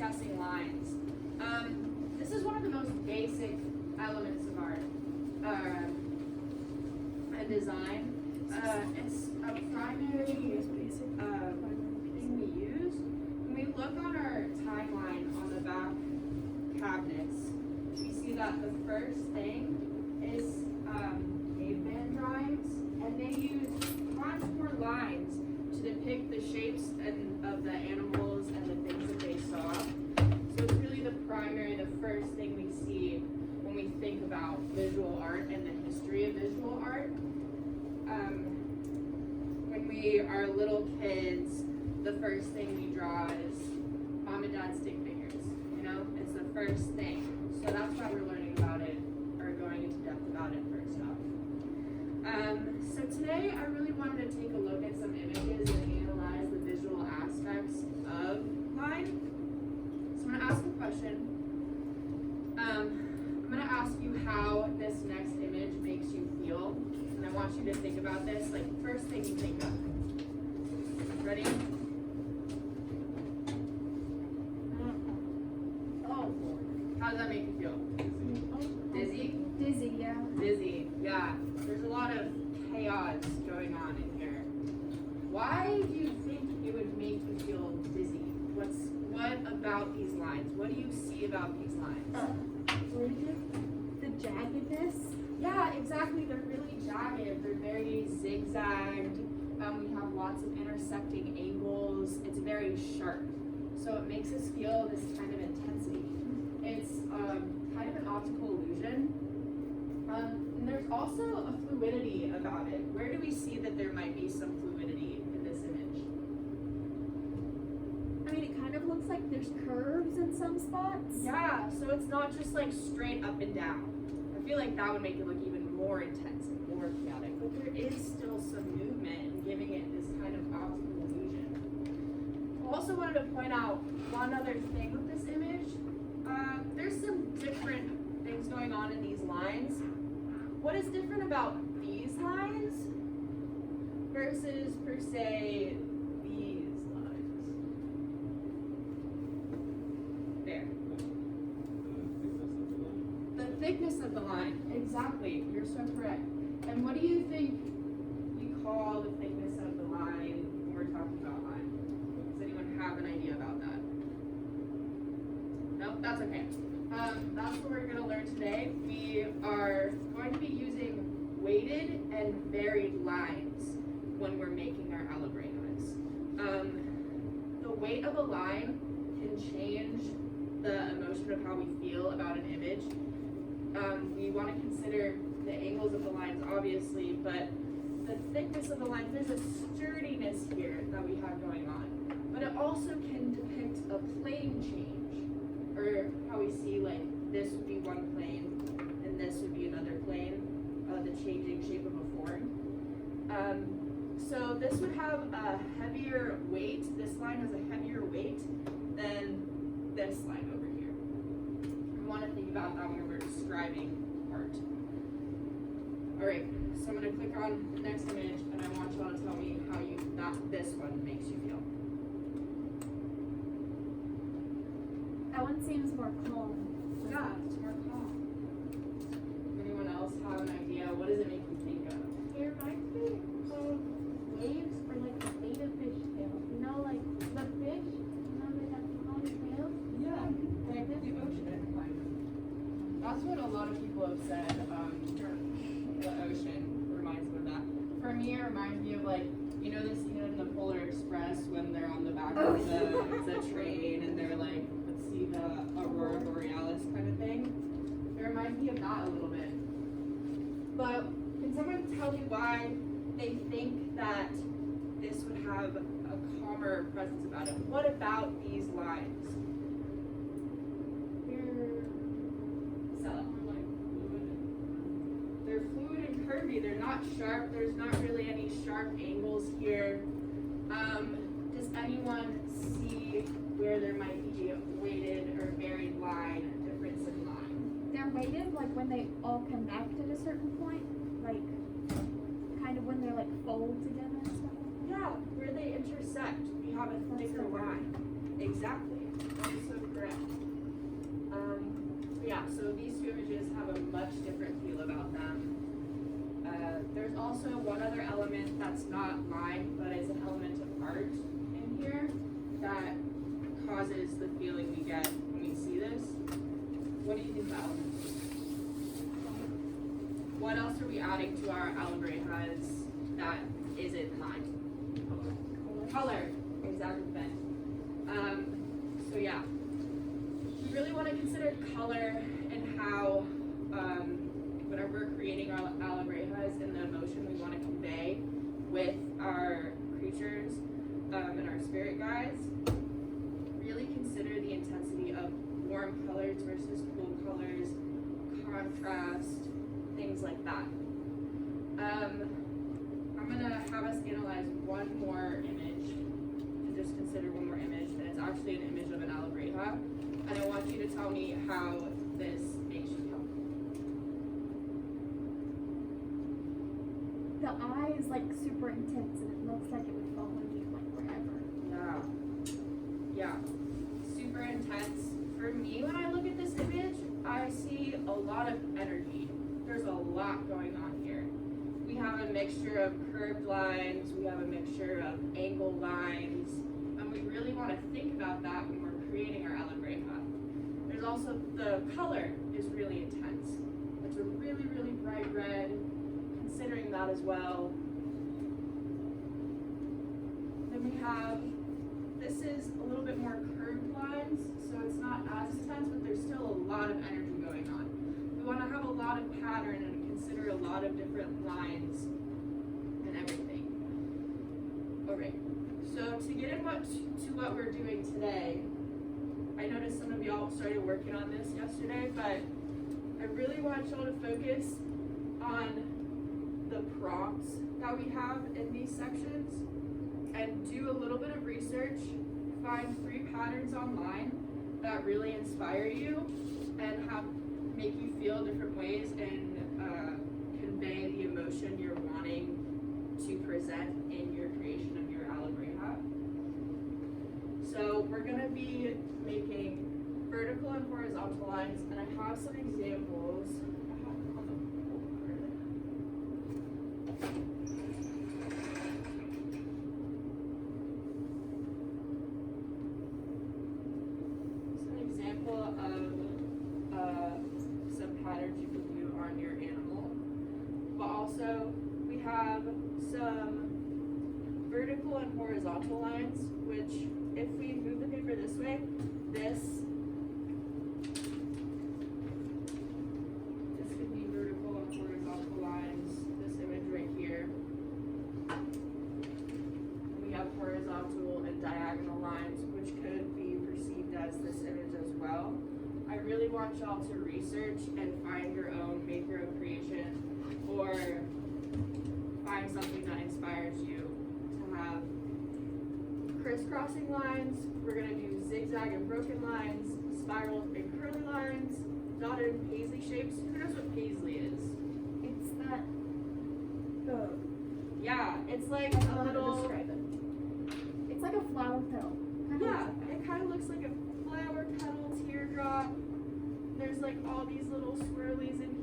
discussing lines. This is one of the most basic elements of art and design. It's a primary thing we use. When we look on our timeline on the back cabinets, we see that the first thing is caveman drawings, and they use contour lines to depict the shapes of the animals and the things that they saw. So it's really the first thing we see when we think about visual art and the history of visual art. When we are little kids, the first thing we draw is mom and dad stick figures. You know, it's the first thing. So that's why we're learning about it, or going into depth about it first off. So today I really wanted to take a look at some images and analyze the visual aspects of line. So I'm going to ask a question. I'm going to ask you how this next image makes you feel. And I want you to think about this, like first thing you think of. Ready? Oh, how does that make you feel? Dizzy? Dizzy, yeah. Dizzy, yeah. There's a lot of chaos going on in here. Why do you think it would make you feel dizzy? What about these lines? What do you see about these lines? The jaggedness. Yeah, exactly. They're really jagged. They're very zigzagged. We have lots of intersecting angles. It's very sharp. So it makes us feel this kind of intensity. It's kind of an optical illusion. And there's also a fluidity about it. Where do we see that there might be some fluidity in this image? I mean, it kind of looks like there's curves in some spots. Yeah, so it's not just like straight up and down. I feel like that would make it look even more intense and more chaotic, but there is still some movement and giving it this kind of optical illusion. I also wanted to point out one other thing with this image. There's some different things going on in these lines. What is different about these lines versus, per se, these lines? There. The thickness of the line. Exactly. You're so correct. And what do you think we call the thickness of the line when we're talking about line? Does anyone have an idea about that? Nope, that's okay. That's what we're going to learn today. We are going to be using weighted and varied lines when we're making our allegremas. The weight of a line can change the emotion of how we feel about an image. We want to consider the angles of the lines, obviously, but the thickness of the lines, there's a sturdiness here that we have going on. But it also can depict a plane change, or how we see like this would be one plane and this would be another plane, the changing shape of a form. So this would have a heavier weight. This line has a heavier weight than this line over here. We want to think about that when we're describing art. All right, so I'm going to click on the next image, and I want y'all to tell me how this one makes you feel. That one seems more calm. Yeah, it's more calm. Anyone else have an idea? What does it make you think of? It reminds me of waves or like the beta fish tail. You know, like the fish, you know, they have long tails? Yeah, like the ocean, kind of. That's what a lot of people have said. The ocean reminds them of that. For me, it reminds me of like, you know, the scene in the Polar Express when they're on the back of the train and they're like, let's see the Aurora Borealis kind of thing. It reminds me of that a little bit. But can someone tell me why they think that this would have a calmer presence about it? What about these lines? They're fluid and curvy. They're not sharp. There's not really any sharp angles here. Does anyone see where there might be a weighted or varied line, a difference in line? They're weighted like when they all connect at a certain point, like kind of when they're like fold together and stuff. Yeah, where they intersect. We have a thicker line. Exactly. That's so correct. correct. Yeah, so these two images have a much different feel about them. There's also one other element that's not line, but is an element of art in here that causes the feeling we get when we see this. What do you think the element is? What else are we adding to our Alabrejas that isn't line? Color, exactly, Ben. So yeah, we really want to consider color and how, whenever we're creating our Alabrejas and the emotion we want to convey with our creatures and our spirit guides, really consider the intensity of warm colors versus cool colors, contrast, things like that. I'm gonna have us analyze one more image, and just consider one more image, and it's actually an image of an Alabreja, and I want you to tell me how this makes you feel. The eye is like super intense and it looks like it would follow you like forever. Yeah, super intense. For me, when I look at this image, I see a lot of energy. There's a lot going on here. We have a mixture of curved lines, we have a mixture of angled lines, and we really want to think about that when we're creating our Alabreja. There's also, the color is really intense. It's a really, really bright red, considering that as well. Then we have, this is a little bit more curved lines, so it's not as intense, but there's still a lot of energy going on. We want to have a lot of pattern and consider a lot of different lines and everything. Alright, so to get in to what we're doing today, I noticed some of y'all started working on this yesterday, but I really want y'all to focus on the prompts that we have in these sections and do a little bit of research, find 3 patterns online that really inspire you and make you feel different ways and convey the emotion you're wanting to present in your creation of your Alabreja. So we're gonna be making vertical and horizontal lines, and I have some examples. I have them on the board. It's an example of some patterns you can do on your animal. But also, we have some vertical and horizontal lines, which if we move the paper this way, this could be vertical and horizontal lines, this image right here. We have horizontal and diagonal lines, which could be perceived as this image as well. I really want y'all to research and find your own, make your own creation, or find something that inspires you to have crisscrossing lines. We're gonna do zigzag and broken lines, spiral and curly lines, dotted and paisley shapes. Who knows what paisley is? It's that Yeah, it's like I a don't know how to little. describe it. It's like a flower petal. Yeah, it kind of looks like a flower petal teardrop. There's like all these little swirlies in